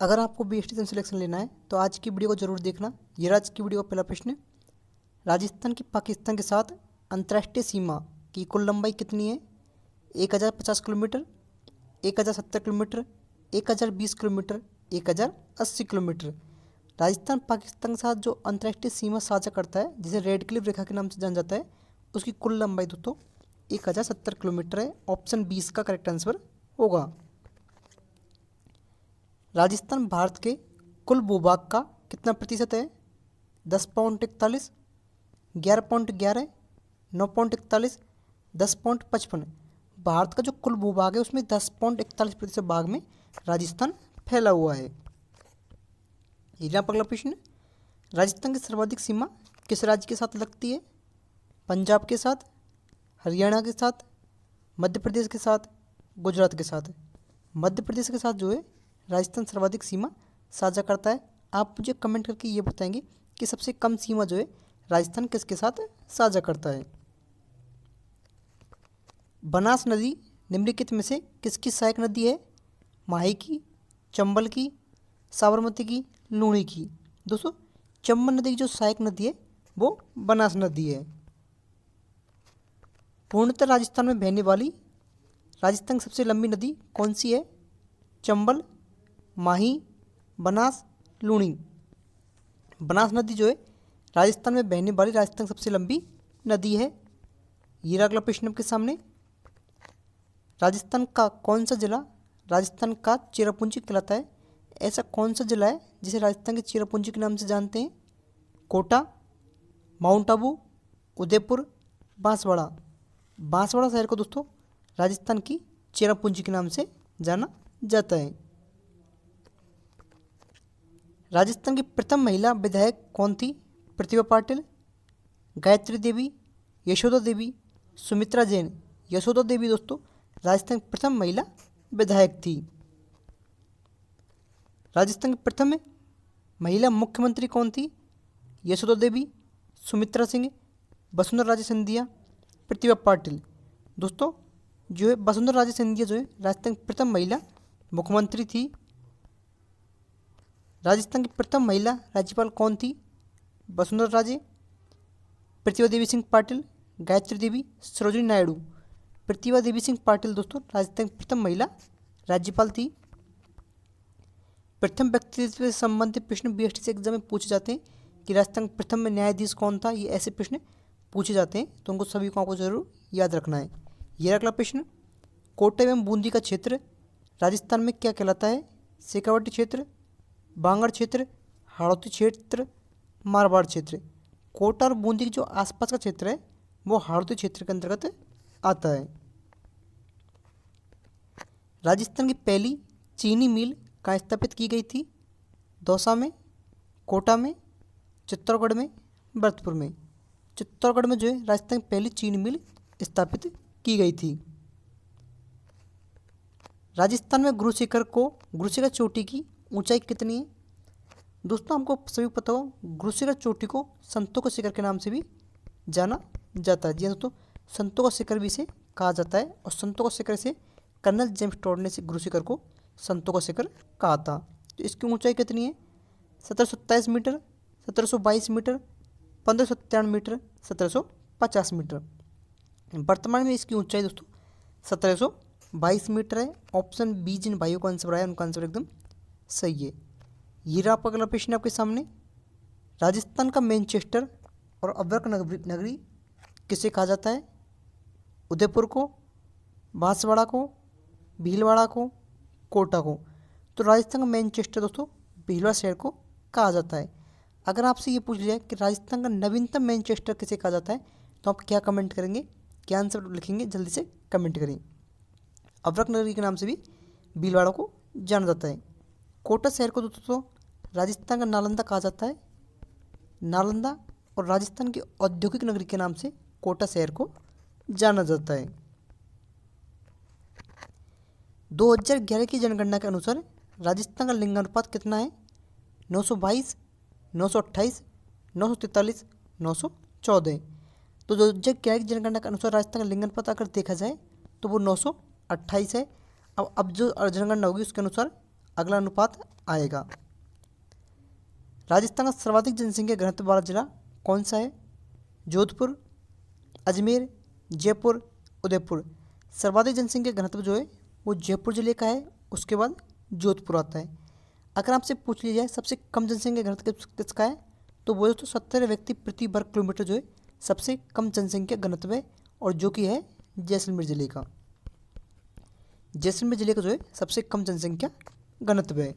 अगर आपको B station selection लेना है तो आज की वीडियो को जरूर देखना। ये आज की वीडियो का पहला प्रश्न, राजस्थान की पाकिस्तान के साथ अंतर्राष्ट्रीय सीमा की कुल लंबाई कितनी है? 1050 kilometre, 1070 kilometre, 1020 kilometre, 1080 kilometre. Rajasthan Pakistan के साथ जो अंतर्राष्ट्रीय सीमा साझा करता है, जिसे रेड क्लिफ रेखा के नाम से जाना जाता है, उसकी कुल लंबाई दोस्तों 1070 किलोमीटर है। ऑप्शन 20 का करेक्ट आंसर होगा। राजस्थान भारत के कुल भूभाग का कितना प्रतिशत है? 10.41, 11.11, 9.41, 10.55। भारत का जो कुल भूभाग है उसमें 10.41% भाग में राजस्थान फैला हुआ है। यहाँ पर अगला प्रश्न, राजस्थान की सर्वाधिक सीमा किस राज्य के साथ लगती है? पंजाब के साथ, हरियाणा के साथ, मध्य प्रदेश के साथ, गुजरात के साथ। मध्य प्रदेश के साथ जो है राजस्थान सर्वाधिक सीमा साझा करता है। आप मुझे कमेंट करके ये बताएंगे कि सबसे कम सीमा जो है राजस्थान किसके साथ साझा करता है। बनास नदी निम्नलिखित में से किसकी सहायक नदी है? माही की, चंबल की, साबरमती की, लूणी की। दोस्तों, चंबल नदी की जो सहायक नदी है वो बनास नदी है। पूर्णतः राजस्थान में बहने वाली राजस्थान की सबसे लंबी नदी कौन सी है? चंबल, माही, बनास, लूणी। बनास नदी जो है राजस्थान में बहने वाली राजस्थान की सबसे लंबी नदी है। ये अगला प्रश्न आपके सामने, राजस्थान का कौन सा जिला राजस्थान का चेरापूंजी कहलाता है? ऐसा कौन सा जिला है जिसे राजस्थान के चेरापूंजी के नाम से जानते हैं? कोटा, माउंट आबू, उदयपुर, बांसवाड़ा। बांसवाड़ा शहर को दोस्तों राजस्थान की चेरापूंजी के नाम से जाना जाता है। राजस्थान की प्रथम महिला विधायक कौन थी? प्रतिभा पाटिल, गायत्री देवी, यशोदा देवी, सुमित्रा जैन। यशोदा देवी दोस्तों राजस्थान की प्रथम महिला विधायक थी। राजस्थान की प्रथम महिला मुख्यमंत्री कौन थी? यशोदा देवी, सुमित्रा सिंह, वसुंधरा राजे सिंधिया, प्रतिभा पाटिल। दोस्तों जो है वसुंधरा राजे सिंधिया जो है राजस्थान की प्रथम महिला मुख्यमंत्री थी। राजस्थान की प्रथम महिला राज्यपाल कौन थी? वसुंधरा राजे, प्रतिभा देवी सिंह पाटिल, गायत्री देवी, सरोजिनी नायडू। प्रतिभा देवी सिंह पाटिल दोस्तों राजस्थान की प्रथम महिला राज्यपाल थी। प्रथम व्यक्तित्व से संबंधित प्रश्न बीएसटी एग्जाम में पूछे जाते हैं कि राजस्थान का प्रथम न्यायाधीश कौन था। ये ऐसे प्रश्न पूछे जाते हैं, तो उनको सभी को आपको जरूर याद रखना है। ये अगला प्रश्न, कोटा एवं बूंदी का क्षेत्र राजस्थान में क्या कहलाता है? शेखावाटी क्षेत्र, बांगड़ क्षेत्र, हाड़ौती क्षेत्र, मारवाड़ क्षेत्र। कोटा और बूंदी के जो आसपास का क्षेत्र है वो हाड़ौती क्षेत्र के अंतर्गत आता है। राजस्थान की पहली चीनी मिल कहाँ स्थापित की गई थी? दौसा में, कोटा में, चित्तौड़गढ़ में, भरतपुर में। चित्तौड़गढ़ में जो है राजस्थान की पहली चीनी मिल स्थापित की गई थी। राजस्थान में गुरु शिखर चोटी की ऊंचाई कितनी है? दोस्तों हमको सभी पता हो गुरु शिखर चोटी को संतों का शिखर के नाम से भी जाना जाता है। जी हाँ दोस्तों, संतों का शिखर भी इसे कहा जाता है, और संतों का शिखर से कर्नल जेम्स टॉड ने गुरु शिखर को संतों का शिखर कहा था। तो इसकी ऊंचाई कितनी है? 1727 मीटर, 1722 मीटर, 1593 मीटर, 1750 मीटर। वर्तमान में इसकी ऊंचाई दोस्तों 1722 मीटर है। ऑप्शन बी जिन भाइयों का आंसर आया उनका आंसर एकदम सही है। ये रहा आपका अगला प्रश्न आपके सामने, राजस्थान का मैनचेस्टर और अब्रक नगरी किसे कहा जाता है? उदयपुर को, बांसवाड़ा को, भीलवाड़ा को, कोटा को। तो राजस्थान का मैनचेस्टर दोस्तों भीलवाड़ा शहर को कहा जाता है। अगर आपसे ये पूछ लिया कि राजस्थान का नवीनतम मैनचेस्टर किसे कहा जाता है, तो आप क्या कमेंट करेंगे, क्या आंसर लिखेंगे? जल्दी से कमेंट करें। अब्रक नगरी के नाम से भी भीलवाड़ा को जाना जाता है। कोटा शहर को दोस्तों राजस्थान का नालंदा कहा जाता है। नालंदा और राजस्थान की औद्योगिक नगरी के नाम से कोटा शहर को जाना जाता है। 2011 की जनगणना के अनुसार राजस्थान का लिंगानुपात कितना है? 922, 928, 943, 914। तो 2011 की जनगणना के अनुसार राजस्थान का लिंगानुपात अगर देखा जाए तो वो 928 है। अब जो जनगणना होगी उसके अनुसार अगला अनुपात आएगा। राजस्थान का सर्वाधिक जनसंख्या घनत्व वाला जिला कौन सा है? जोधपुर, अजमेर, जयपुर, उदयपुर। सर्वाधिक जनसंख्या घनत्व जो है वो जयपुर जिले का है, उसके बाद जोधपुर आता है। अगर आपसे पूछ लिया जाए सबसे कम जनसंख्या घनत्व किसका है, तो वो दोस्तों 17 व्यक्ति प्रति वर्ग किलोमीटर जो है सबसे कम जनसंख्या घनत्व है, और जो कि है जैसलमेर जिले का। जैसलमेर जिले का जो है सबसे कम जनसंख्या घनत्व है।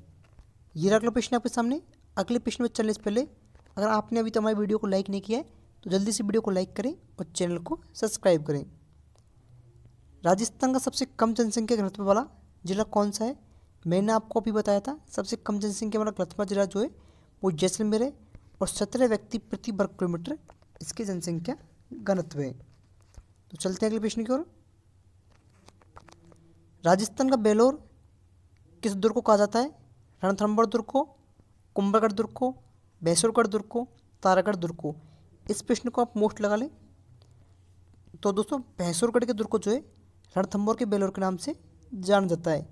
ये अगला प्रश्न आपके सामने। अगले प्रश्न में चलने से पहले अगर आपने अभी तक हमारी वीडियो को लाइक नहीं किया है तो जल्दी से वीडियो को लाइक करें और चैनल को सब्सक्राइब करें। राजस्थान का सबसे कम जनसंख्या घनत्व वाला जिला कौन सा है? मैंने आपको अभी बताया था सबसे कम जनसंख्या वाला घनत्व जिला जो है वो जैसलमेर है, और 17 व्यक्ति प्रति वर्ग किलोमीटर इसकी जनसंख्या घनत्व है। तो चलते हैं अगले प्रश्न की ओर। राजस्थान का बेलोर किस दुर्ग को कहा जाता है? रणथंभौर दुर्ग को, कुंभलगढ़ दुर्ग को, भैंसुरगढ़ दुर्ग को, तारागढ़ दुर्ग को। इस प्रश्न को आप मोस्ट लगा लें। तो दोस्तों भैंसुरगढ़ के दुर्ग को जो है रणथंभौर के बेलोर के नाम से जाना जाता है।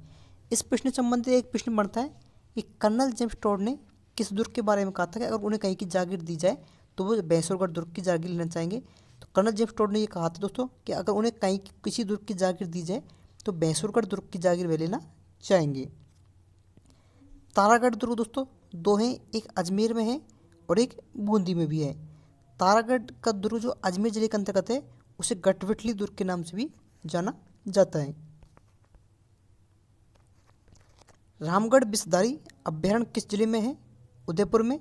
इस प्रश्न से संबंधित एक प्रश्न बनता है कि कर्नल जेम्स टॉड ने किस दुर्ग के बारे में कहा था कि अगर उन्हें कहीं की जागीर दी जाए तो वो भैंसुरगढ़ दुर्ग की जागीर लेना चाहेंगे। तो कर्नल जेम्स टॉड ने ये कहा था दोस्तों कि अगर उन्हें कहीं किसी दुर्ग की जागीर दी जाए तो भैंसुरगढ़ दुर्ग की जागीर वे लेना चाहेंगे। तारागढ़ दुर्ग दोस्तों दो हैं, एक अजमेर में है और एक बूंदी में भी है। तारागढ़ का दुर्ग जो अजमेर जिले के अंतर्गत है उसे गटविटली दुर्ग के नाम से भी जाना जाता है। रामगढ़ विषधारी अभ्यारण्य किस जिले में है? उदयपुर में,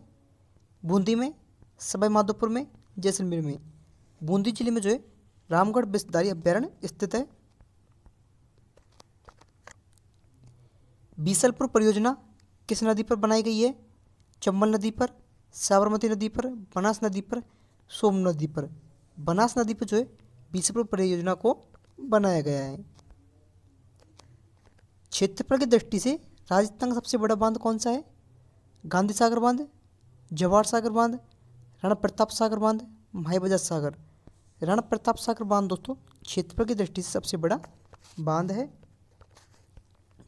बूंदी में, सवाई माधोपुर में, जैसलमेर में। बूंदी जिले में जो है रामगढ़ विषधारी अभ्यारण्य स्थित है। बीसलपुर परियोजना किस नदी पर बनाई गई है? चंबल नदी पर, साबरमती नदी पर, बनास नदी पर, सोम नदी पर। बनास नदी पर जो है बीसलपुर परियोजना को बनाया गया है। क्षेत्रफल की दृष्टि से राजस्थान का सबसे बड़ा बांध कौन सा है? गांधी सागर बांध, जवाहर सागर बांध, राणा प्रताप सागर बांध, माही बजाज सागर। राणा प्रताप सागर बांध दोस्तों क्षेत्रफल की दृष्टि से सबसे बड़ा बांध है।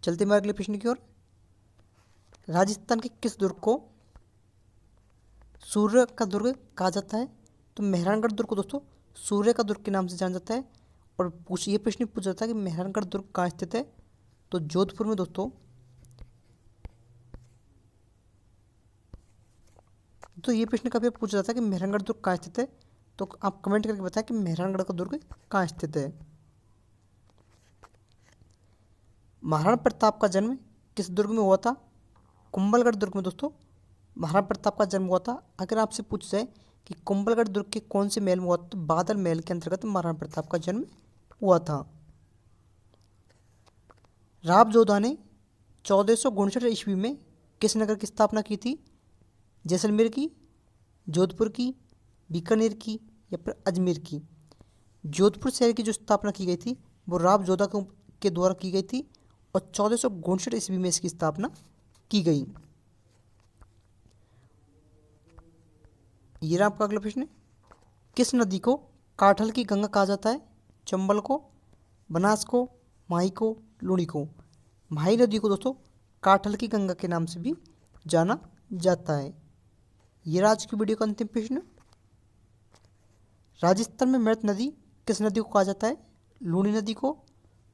चलते हैं अगले प्रश्न की ओर। राजस्थान के किस दुर्ग को सूर्य का दुर्ग कहा जाता है? तो मेहरानगढ़ दुर्ग को दोस्तों सूर्य का दुर्ग के नाम से जाना जाता है। और ये प्रश्न पूछा जाता है कि मेहरानगढ़ दुर्ग कहाँ स्थित है? तो जोधपुर में दोस्तों। तो ये प्रश्न कभी पूछा जाता है कि मेहरानगढ़ दुर्ग कहाँ स्थित है, तो आप कमेंट करके बताएं कि मेहरानगढ़ का दुर्ग कहाँ स्थित है। महाराणा प्रताप का जन्म किस दुर्ग में हुआ था? कुंभलगढ़ दुर्ग में दोस्तों महाराणा प्रताप का जन्म हुआ था। अगर आपसे पूछ जाए कि कुंभलगढ़ दुर्ग के कौन से महल में हुआ, तो बादल महल के अंतर्गत महाराणा प्रताप का जन्म हुआ था। राव जोधा ने 1459 ईस्वी में किस नगर की स्थापना की थी? जैसलमेर की, जोधपुर की, बीकानेर की या फिर अजमेर की। जोधपुर शहर की जो स्थापना की गई थी वो राव जोधा के द्वारा की गई थी और 1459 ईस्वी में इसकी स्थापना की गई। ये रहा आपका अगला प्रश्न। किस नदी को काठल की गंगा कहा जाता है? चंबल को, बनास को, माही को, लूणी को। माही नदी को दोस्तों काठल की गंगा के नाम से भी जाना जाता है। ये रहा आज की वीडियो का अंतिम प्रश्न। राजस्थान में मृत नदी किस नदी को कहा जाता है? लूणी नदी को,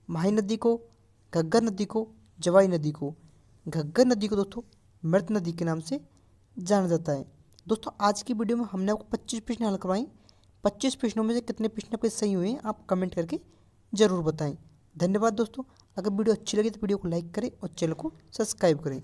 माही नदी को, घग्गर नदी को, जवाई नदी को। घग्गर नदी को दोस्तों मृत नदी के नाम से जाना जाता है। दोस्तों आज की वीडियो में हमने आपको 25 प्रश्न हल करवाए। 25 प्रश्नों में से कितने प्रश्न आपके सही हुए हैं आप कमेंट करके ज़रूर बताएं। धन्यवाद दोस्तों। अगर वीडियो अच्छी लगी तो वीडियो को लाइक करें और चैनल को सब्सक्राइब करें।